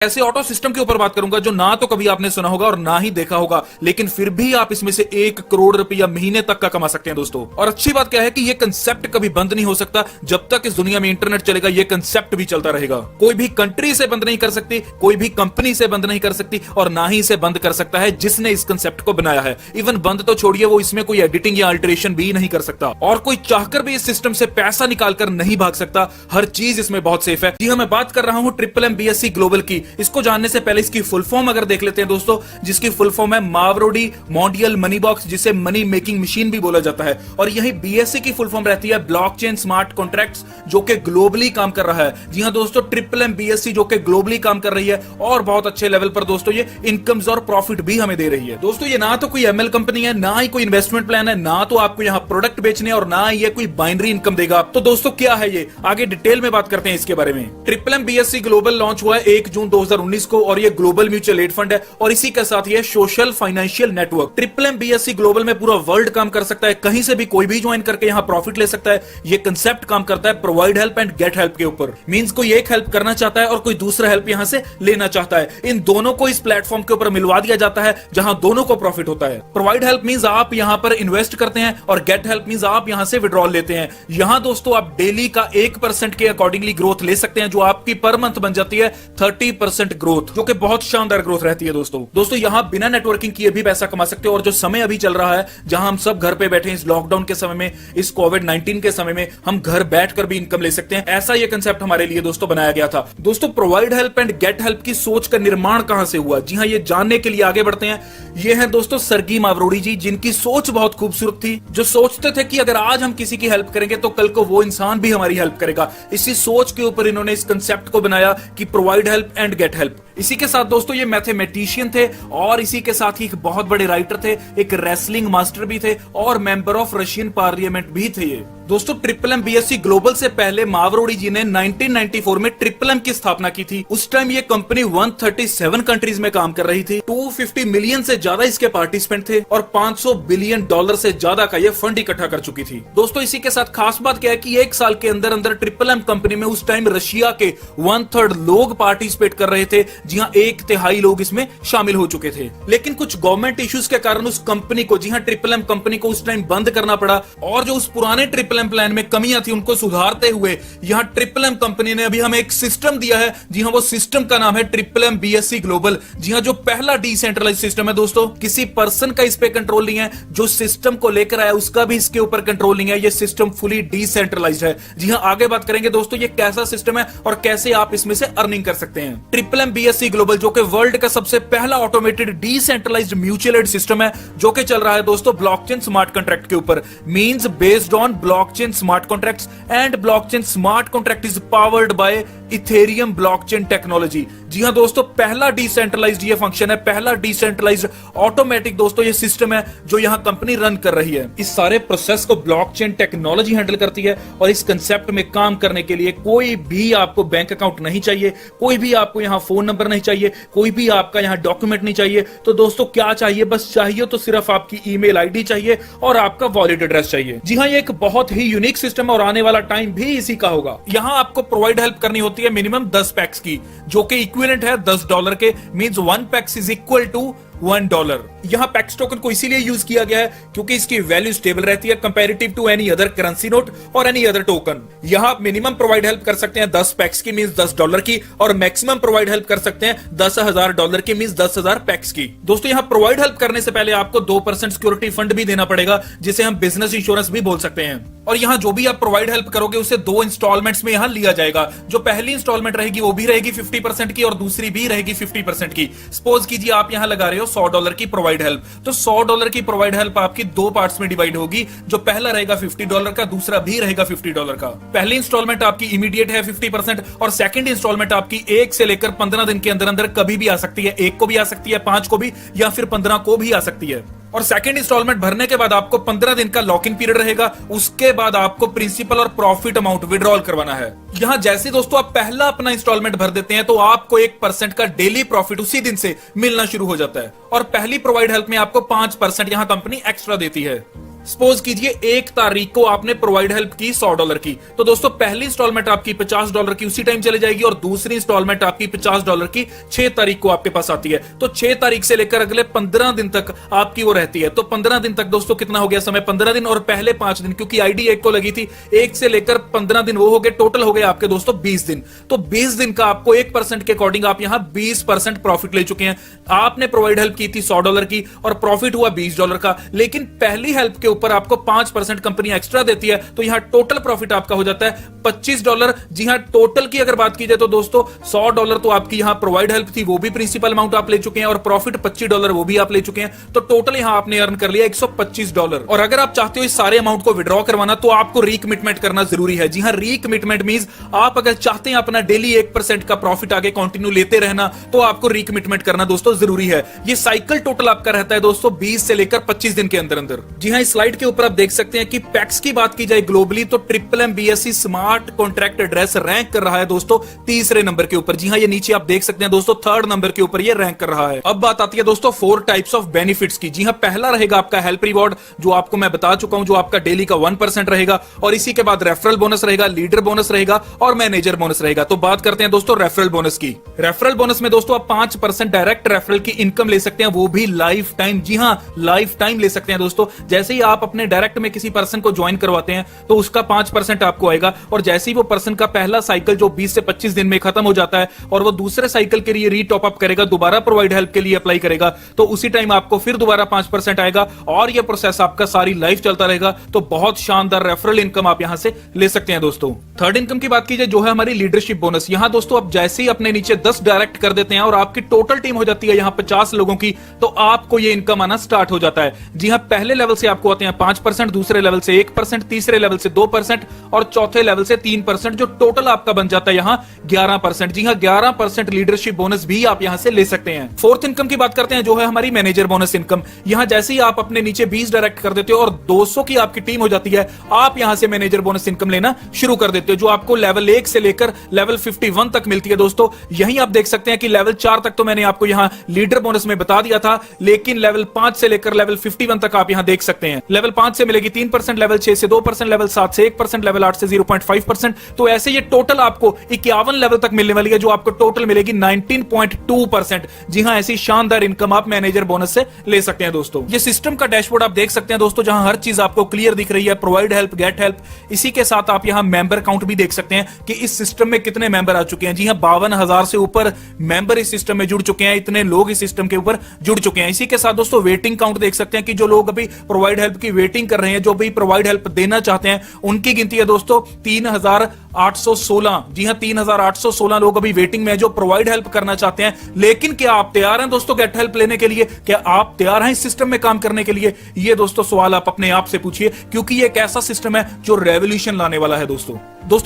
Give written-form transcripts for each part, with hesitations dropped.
ऐसे auto system के ऊपर बात करूंगा जो ना तो कभी आपने सुना होगा और ना ही देखा होगा, लेकिन फिर भी आप इसमें से 1 करोड़ रुपया महीने तक का कमा सकते हैं दोस्तों। और अच्छी बात क्या है कि ये कंसेप्ट कभी बंद नहीं हो सकता। जब तक इस दुनिया में इंटरनेट चलेगा ये कंसेप्ट भी चलता रहेगा। कोई भी कंट्री से बंद नहीं कर सकती, कोई भी कंपनी से बंद नहीं कर सकती और ना ही इसे बंद कर सकता है जिसने इस कंसेप्ट को बनाया है। इवन बंद तो छोड़िए, वो इसमें कोई एडिटिंग या अल्टरेशन भी नहीं कर सकता और कोई चाहकर भी इस सिस्टम से पैसा निकालकर नहीं भाग सकता। हर चीज इसमें बहुत सेफ है। जी हाँ, मैं बात कर रहा हूं ट्रिपल MBSE ग्लोबल की। इसको जानने से पहले इसकी फुल फॉर्म अगर देख लेते हैं दोस्तों, जिसकी फुल फॉर्म है मावरोडी मॉन्डियल मनी बॉक्स, जिसे मनी मेकिंग मशीन भी बोला जाता है। और यही BSE की फुल फॉर्म रहती है ब्लॉकचेन स्मार्ट कॉन्ट्रैक्ट्स, जो कि ग्लोबली काम कर रहा है। जी हां दोस्तों, ट्रिपल MBSE जो कि ग्लोबली काम कर रही है और बहुत अच्छे लेवल पर दोस्तों ये इनकम्स और प्रॉफिट भी हमें दे रही है। दोस्तों ये ना तो कोई ML कंपनी है, ना ही कोई इन्वेस्टमेंट प्लान है, ना तो आपको यहाँ प्रोडक्ट बेचने और ना ही ये कोई बाइनरी इनकम देगा। तो दोस्तों क्या है ये, आगे डिटेल में बात करते हैं इसके बारे में। ट्रिपल MBSE ग्लोबल लॉन्च हुआ है 1 जून 2019 को और ये ग्लोबल म्यूचुअल एड फंड है और इसी के साथ ये social financial network. Triple MBSE global में पूरा वर्ल्ड काम कर सकता है, कहीं से भी कोई भी ज्वाइन करके यहाँ प्रॉफिट ले सकता है। ये कंसेप्ट काम करता है provide help and get help के ऊपर। मींस कोई एक हेल्प करना चाहता है और कोई दूसरा हेल्प यहाँ से लेना चाहता है। इन दोनों को इस प्लेटफॉर्म के ऊपर मिलवा दिया जाता है जहां दोनों को प्रॉफिट होता है। प्रोवाइड हेल्प मींस आप यहाँ पर इन्वेस्ट करते हैं और गेट हेल्प मींस आप यहाँ से विड्रॉल लेते हैं। यहाँ दोस्तों आप डेली का 1% के अकॉर्डिंगली ग्रोथ ले सकते हैं, जो आपकी पर मंथ बन जाती है 30% ग्रोथ, जो कि बहुत शानदार ग्रोथ रहती है दोस्तों यहाँ बिना नेटवर्किंग किए भी पैसा कमा सकते हो। और जो समय अभी चल रहा है जहां हम सब घर पे बैठे हैं, इस लॉकडाउन के समय में, इस कोविड-19 के समय में, हम घर बैठकर भी इनकम ले सकते हैं। ऐसा ये कंसेप्ट हमारे लिए दोस्तों बनाया गया था। दोस्तों provide help and get help की सोच का निर्माण कहां से हुआ, जी हां ये जानने के लिए आगे बढ़ते हैं। ये हैं दोस्तों सरगी मावरोडी जी, जिनकी सोच बहुत खूबसूरत थी, जो सोचते थे कि अगर आज हम किसी की हेल्प करेंगे तो कल को वो इंसान भी हमारी हेल्प करेगा। इसी सोच के ऊपर इन्होंने इस कंसेप्ट को बनाया कि provide help and get help. इसी के साथ दोस्तों ये मैथमेटिशियन थे और इसी के साथ ही एक बहुत बड़े राइटर थे, एक रेसलिंग मास्टर भी थे और मेंबर ऑफ रशियन पार्लियामेंट भी थे ये। दोस्तों ट्रिपल MBSE ग्लोबल से पहले मावरोडी जी ने 1994 में ट्रिपल M की स्थापना की थी। उस टाइम ये कंपनी 137 कंट्रीज में काम कर रही थी। 250 मिलियन से ज्यादा इसके पार्टिसिपेंट थे और $500 बिलियन से ज्यादा का ये फंड इकट्ठा कर चुकी थी। दोस्तों इसी के साथ खास बात क्या है कि 1 साल के अंदर अंदर ट्रिपल M कंपनी में उस टाइम रशिया के 1/3 लोग पार्टिसिपेट कर रहे थे, जी हाँ 1/3 लोग इसमें शामिल हो चुके थे। लेकिन कुछ गवर्नमेंट इश्यूज के कारण उस कंपनी को, जी हाँ ट्रिपल M कंपनी को उस टाइम बंद करना पड़ा और जो उस पुराने ट्रिपल M प्लान में कमियां थी उनको सुधारते हुए यहां ट्रिपल M कंपनी ने अभी हमें एक सिस्टम दिया है। जी हां वो सिस्टम का नाम है ट्रिपल MBSE ग्लोबल। जी हां जो पहला डिसेंट्रलाइज सिस्टम है दोस्तों, किसी पर्सन का इस पे कंट्रोल नहीं है, जो सिस्टम को लेकर आया उसका भी इसके ऊपर कंट्रोल नहीं है। ये सिस्टम फुली डिसेंट्रलाइज्ड है। जी हां आगे बात करेंगे दोस्तों ये कैसा सिस्टम है और कैसे आप इसमें से अर्निंग कर सकते हैं। ट्रिपल MBSE ग्लोबल जो कि वर्ल्ड का सबसे पहला automated decentralized mutual aid system है, जो कि चल रहा है दोस्तों ब्लॉकचेन स्मार्ट कॉन्ट्रैक्ट के ऊपर। Means based on blockchain smart contracts and blockchain smart contract is powered by Ethereum blockchain technology. जी हां दोस्तों पहला डिसेंट्रलाइज्ड ये फंक्शन है, पहला डिसेंट्रलाइज्ड ऑटोमेटिक दोस्तों ये सिस्टम है जो यहां कंपनी रन कर रही है। इस सारे प्रोसेस को ब्लॉकचेन टेक्नोलॉजी हैंडल करती है और इस कंसेप्ट में काम करने के लिए कोई भी आपको बैंक अकाउंट नहीं चाहिए, कोई भी आपको यहां फोन नंबर नहीं चाहिए, कोई भी आपका यहां डॉक्यूमेंट नहीं चाहिए। तो दोस्तों क्या चाहिए, बस चाहिए तो सिर्फ आपकी ईमेल आईडी चाहिए और आपका वॉलेट एड्रेस चाहिए। जी हां ये एक बहुत ही यूनिक सिस्टम है और आने वाला टाइम भी इसी का होगा। यहां आपको प्रोवाइड हेल्प करनी होती है मिनिमम 10 पैक्स की, जो कि इक्विवेलेंट है $10 के। Means 1 pax is equal to $1। यहां पैक्स टोकन को इसीलिए यूज किया गया है क्योंकि इसकी वैल्यू स्टेबल रहती है comparative to any other currency note और एनी अदर टोकन। यहां आप मिनिमम प्रोवाइड हेल्प कर सकते हैं 10 पैक्स की, मींस $10 की, और मैक्सिमम प्रोवाइड हेल्प कर सकते हैं $10,000 की, मींस 10,000 पैक्स की। दोस्तों यहां प्रोवाइड हेल्प करने से पहले आपको 2% सिक्योरिटी फंड भी देना पड़ेगा, जिसे हम बिजनेस इंश्योरेंस भी बोल सकते हैं। और यहां जो भी आप प्रोवाइड हेल्प करोगे उसे 2 इंस्टॉलमेंट्स में यहां लिया जाएगा। जो पहली इंस्टॉलमेंट रहेगी वो भी रहेगी 50% की और दूसरी भी रहेगी 50% की। सपोज कीजिए आप यहां लगा रहे हो $100 की प्रोवाइड हेल्प, तो $100 की प्रोवाइड हेल्प आपकी 2 पार्ट्स में डिवाइड होगी। जो पहला रहेगा $50 का, दूसरा भी रहेगा $50 का। पहली इंस्टॉलमेंट आपकी इमीडिएट है 50% और सेकंड इंस्टॉलमेंट आपकी 1 से लेकर 15 दिन के अंदर अंदर कभी भी आ सकती है। 1 को भी आ सकती है, 5 को भी, या फिर 15 को भी आ सकती है। और सेकंड इंस्टॉलमेंट भरने के बाद आपको 15 दिन का लॉक इन पीरियड रहेगा। उसके बाद आपको प्रिंसिपल और प्रॉफिट अमाउंट विड्रॉल करवाना है। यहां जैसे दोस्तों आप पहला अपना इंस्टॉलमेंट भर देते हैं तो आपको 1% का डेली प्रॉफिट उसी दिन से मिलना शुरू हो जाता है और पहली प्रोवाइड हेल्प में आपको 5% यहां कंपनी एक्स्ट्रा देती है। सपोज कीजिए 1 तारीख को आपने प्रोवाइड हेल्प की $100 की, तो दोस्तों पहली इंस्टॉलमेंट आपकी $50 की उसी टाइम चली जाएगी और दूसरी इंस्टॉलमेंट आपकी $50 की 6 तारीख को आपके पास आती है। तो 6 तारीख से लेकर अगले 15 दिन तक आपकी वो रहती है। तो 15 दिन तक दोस्तों कितना हो गया समय, 15 दिन, और पहले 5 दिन, क्योंकि आईडी 1 को लगी थी, 1 से लेकर 15 दिन वो हो गए, टोटल हो गए आपके दोस्तों 20 दिन। तो 20 दिन का आपको 1% के अकॉर्डिंग आप यहां 20% प्रॉफिट ले चुके हैं। आपने प्रोवाइड हेल्प की थी $100 की और प्रॉफिट हुआ $20 का, लेकिन पहली हेल्प के ऊपर आपको 5% कंपनी एक्स्ट्रा देती है, तो यहां टोटल प्रॉफिट आपका हो जाता है $25। जी हां, टोटल की अगर बात की जाए तो दोस्तों $100 तो आपकी यहां प्रोवाइड हेल्प थी, वो भी प्रिंसिपल अमाउंट आप ले चुके हैं, और प्रॉफिट $25 वो भी आप ले चुके हैं। तो टोटल यहां आपने अर्न कर लिया $125। और अगर आप चाहते हो इस सारे अमाउंट को विड्रॉ करवाना तो आपको रीकमिटमेंट करना जरूरी है। जी हां, रीकमिटमेंट मींस आप अगर चाहते हैं अपना डेली 1% का प्रॉफिट आगे कंटिन्यू लेते रहना, तो आपको रीकमिटमेंट करना दोस्तों जरूरी है। ये साइकिल टोटल आपका रहता है दोस्तों 20 से लेकर 25 दिन के अंदर अंदर। जी हां, इस स्लाइड के ऊपर आप देख सकते हैं कि पैक्स की बात की जाए ग्लोबली तो triple BSE smart contract address rank कर रहा है दोस्तों तीसरे नंबर के ऊपर। जी हां, ये नीचे आप देख सकते हैं दोस्तों 3rd नंबर के ऊपर ये रैंक कर रहा है। अब बात आती है दोस्तों 4 टाइप्स ऑफ बेनिफिट्स की। जी हां, पहला रहेगा आपका हेल्प रिवॉर्ड, जो आपको मैं बता चुका हूं, जो आपका डेली का 1% रहेगा, और इसी के बाद रेफरल बोनस रहेगा, लीडर बोनस रहेगा और मैनेजर बोनस रहेगा। तो बात करते हैं दोस्तों रेफरल बोनस की। रेफरल बोनस में दोस्तों आप 5% डायरेक्ट रेफरल की इनकम ले सकते हैं, वो भी लाइफ टाइम। जी हां, लाइफ टाइम ले सकते हैं दोस्तों। जैसे ही आप अपने डायरेक्ट में किसी पर्सन को ज्वाइन करवाते हैं तो उसका 5% आपको आएगा, और जैसे ही वो पर्सन का पहला साइकिल जो 20 से 25 दिन में खत्म हो जाता है और वो दूसरे साइकिल के लिए रीटॉप अप करेगा, दोबारा प्रोवाइड हेल्प के लिए अप्लाई करेगा, तो उसी टाइम आपको फिर दोबारा 5% आएगा, और ये प्रोसेस आपका सारी लाइफ चलता रहेगा। तो बहुत शानदार रेफरल इनकम आप यहां से ले सकते हैं दोस्तों। थर्ड इनकम की बात की जाए जो है हमारी लीडरशिप बोनस। यहां दोस्तों आप जैसे ही अपने नीचे 10 डायरेक्ट कर देते हैं और आपकी टोटल टीम हो जाती है यहां 50 लोगों की, तो आपको ये इनकम आना स्टार्ट हो जाता है। जी हां, पहले लेवल से आपको आते हैं 5%, दूसरे लेवल से 1%, तीसरे लेवल से 2% और चौथे लेवल से 3%, जो टोटल आपका बन जाता है यहां 11%। जी हां, 11% लीडरशिप बोनस भी आप यहां से ले सकते हैं। फोर्थ इनकम की बात करते हैं जो है हमारी मैनेजर बोनस इनकम। यहां जैसे ही आप अपने नीचे 20 डायरेक्ट कर देते हो और 200 की आपकी टीम हो जाती है, आप यहां से मैनेजर बोनस इनकम लेना शुरू कर देते हो, जो आपको लेवल 1 से लेकर लेवल 51 तक मिलती है दोस्तों। यहीं आप देख सकते हैं कि लेवल 4 तक तो मैंने आपको यहां लीडर बोनस में बता दिया था, लेकिन लेवल 5 से लेकर लेवल 51 तक आप यहां देख सकते हैं। लेवल 5 से मिलेगी 3%, लेवल 6 से 2%, लेवल 7 से 1%, लेवल 8 से 0.5%। तो ऐसे ये टोटल आपको 51 लेवल तक मिलने वाली है, जो आपको टोटल मिलेगी 19.2%। जी हां, ऐसी शानदार इनकम आप मैनेजर बोनस से ले सकते हैं दोस्तों। ये सिस्टम का डैशबोर्ड आप देख सकते हैं दोस्तों, जहां हर चीज आपको क्लियर दिख रही है, प्रोवाइड हेल्प, गेट हेल्प। इसी के साथ आप यहां मेंबर काउंट भी देख सकते हैं कि इस सिस्टम में कितने मेंबर आ चुके हैं। जी हां, 52,000 से ऊपर मेंबर इस सिस्टम में जुड़ चुके हैं, इतने लोग इस सिस्टम के ऊपर जुड़ चुके हैं। इसी के साथ दोस्तों वेटिंग काउंट देख सकते हैं कि जो लोग अभी प्रोवाइड हेल्प की वेटिंग कर रहे हैं, जो भी प्रोवाइड हेल्प देना चाहते हैं, उनकी गिनती है दोस्तों 3,816। जी हां, 3,816 लोग अभी वेटिंग में है जो प्रोवाइड हेल्प करना चाहते हैं। लेकिन क्या आप तैयार हैं दोस्तों गेट हेल्प लेने के लिए? क्या आप तैयार हैं इस सिस्टम में काम करने के लिए? ये दोस्तों सवाल आप अपने आप से पूछिए, क्योंकि ये एक ऐसा सिस्टम है जो रेवोल्यूशन लाने वाला है दोस्तों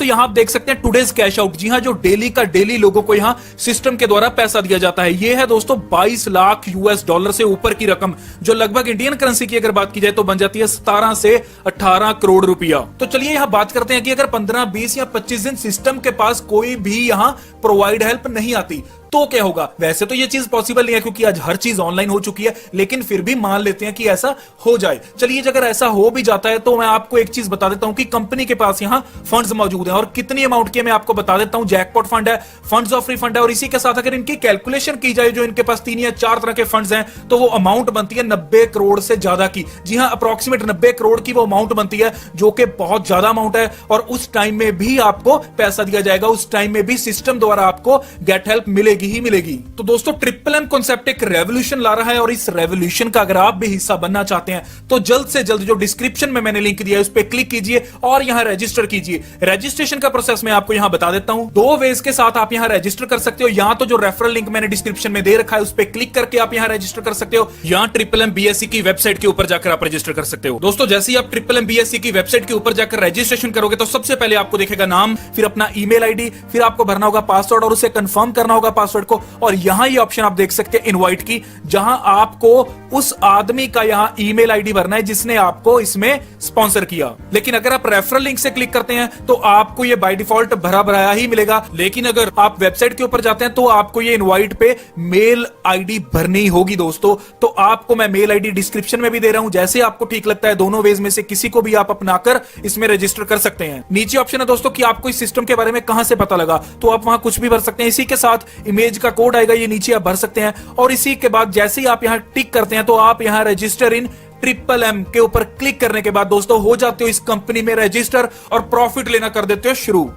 यहां आप देख सकते हैं टुडेज कैश आउट। जी हां, जो डेली का डेली लोगों को यहां सिस्टम के द्वारा पैसा दिया जाता है, ये है दोस्तों 22 लाख US$ से ऊपर की रकम, जो लगभग इंडियन करेंसी की अगर बात की जाए तो बन जाती है 17 से 18 करोड़ रुपया। तो चलिए यहां बात करते हैं कि अगर 15, 20 या 25 दिन सिस्टम के पास कोई भी यहां प्रोवाइड हेल्प नहीं आती तो क्या होगा? वैसे तो ये चीज पॉसिबल नहीं है क्योंकि आज हर चीज ऑनलाइन हो चुकी है, लेकिन फिर भी मान लेते हैं कि ऐसा हो जाए। चलिए अगर ऐसा हो भी जाता है तो मैं आपको एक चीज बता देता हूं कि कंपनी के पास यहां फंड्स मौजूद हैं, और कितनी अमाउंट के मैं आपको बता देता हूं। जैकपॉट फंड है, फंड्स ऑफ रिफंड है, और इसी के साथ अगर इनकी कैलकुलेशन की जाए, जो इनके पास 3 या 4 तरह के फंड्स हैं, तो वो अमाउंट बनती है 90 करोड़ से ज्यादा की। जी हां, अप्रोक्सीमेट 90 करोड़ की वो अमाउंट बनती है, जो कि बहुत ज्यादा अमाउंट है, और उस टाइम में भी आपको पैसा दिया जाएगा, उस टाइम में भी सिस्टम द्वारा आपको गेट हेल्प मिलेगी ही मिलेगी। तो दोस्तों ट्रिपल एम कॉन्सेप्ट एक रेवोल्यूशन ला रहा है, और इस रेवोल्यूशन का अगर आप भी हिस्सा बनना चाहते हैं तो जल्द से जल्द जो डिस्क्रिप्शन में मैंने लिंक दिया है उस पर क्लिक कीजिए और यहां रजिस्टर कीजिए। रजिस्ट्रेशन का प्रोसेस मैं आपको यहां बता देता हूं। 2 वेज के साथ आप यहां रजिस्टर कर सकते हो। यहां तो जो रेफरल लिंक मैंने डिस्क्रिप्शन में दे रखा है उस पर क्लिक करके आप यहां रजिस्टर कर सकते हो, यहां ट्रिपल एम BSE की वेबसाइट के ऊपर जाकर आप रजिस्टर कर सकते हो। दोस्तों जैसे ही आप ट्रिपल एम BSE की वेबसाइट के ऊपर जाकर रजिस्ट्रेशन करोगे तो सबसे पहले आपको देखेगा नाम, फिर अपना ईमेल आईडी, फिर आपको भरना होगा पासवर्ड और उसे कंफर्म करना होगा पासवर्ड पासवर्ड को, और यहां ये ऑप्शन आप देख सकते हैं इनवाइट की, जहां आपको उस आदमी का यहां ईमेल आईडी भरना है जिसने आपको इसमें स्पॉन्सर किया। लेकिन अगर आप रेफरल लिंक से क्लिक करते हैं तो आपको ये बाय डिफॉल्ट भरा भराया ही मिलेगा। लेकिन अगर आप वेबसाइट के ऊपर जाते हैं तो आपको ये इनवाइट पे मेल आईडी भरनी होगी दोस्तों। तो आपको मैं मेल आईडी डिस्क्रिप्शन में भी दे रहा हूं, जैसे आपको ठीक लगता है दोनों वेज में से किसी को भी आप अपनाकर इसमें रजिस्टर कर सकते हैं। नीचे ऑप्शन है दोस्तों कि आपको इस सिस्टम के बारे में कहां से पता लगा, तो आप वहां कुछ भी भर सकते हैं। इसी के साथ इमेज का कोड आएगा, ये नीचे आप भर सकते हैं। और इसी के बाद जैसे ही आप यहां टिक करते हैं तो आप यहां रजिस्टर इन MMM के ऊपर क्लिक करने के बाद दोस्तों हो जाते हो इस कंपनी में रजिस्टर और प्रॉफिट लेना कर देते हो शुरू।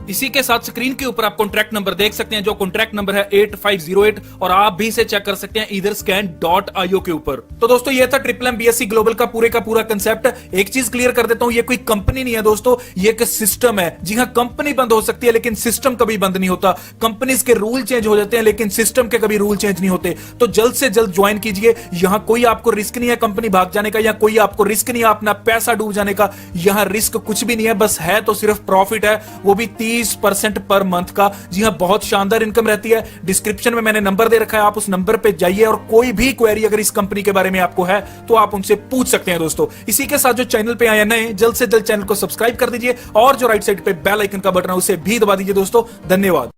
इसी के साथ स्क्रीन के ऊपर आप कॉन्ट्रैक्ट नंबर देख सकते हैं, जो कॉन्ट्रैक्ट नंबर है 8508, और आप भी इसे चेक कर सकते हैं etherscan.io के ऊपर। तो दोस्तों ये था MMM BSE ग्लोबल का पूरा कंसेप्ट। एक चीज क्लियर कर देता हूं, ये कोई कंपनी नहीं है दोस्तों, ये एक सिस्टम है। जी हां, कंपनी बंद हो सकती है लेकिन सिस्टम कभी बंद नहीं होता। कंपनीज के रूल चेंज हो जाते हैं लेकिन सिस्टम के कभी रूल चेंज नहीं होते। तो जल्द से जल्द ज्वाइन कीजिए। यहां कोई आपको रिस्क नहीं है कंपनी भाग जाने का, या कोई आपको रिस्क नहीं है अपना पैसा डूब जाने का। यहां रिस्क कुछ भी नहीं है, बस है तो सिर्फ प्रॉफिट है, वो भी 30% पर मंथ का। जी हां, बहुत शानदार इनकम रहती है। डिस्क्रिप्शन में मैंने नंबर दे रखा है, आप उस नंबर पे जाइए और कोई भी क्वेरी अगर इस कंपनी के बारे में आपको है तो आप उनसे पूछ सकते हैं दोस्तों। इसी के साथ जो चैनल पे आए नए, जल्द से जल्द चैनल को सब्सक्राइब कर दीजिए और जो राइट साइड पे बेल आइकन का बटन है उसे भी दबा दीजिए दोस्तों। धन्यवाद।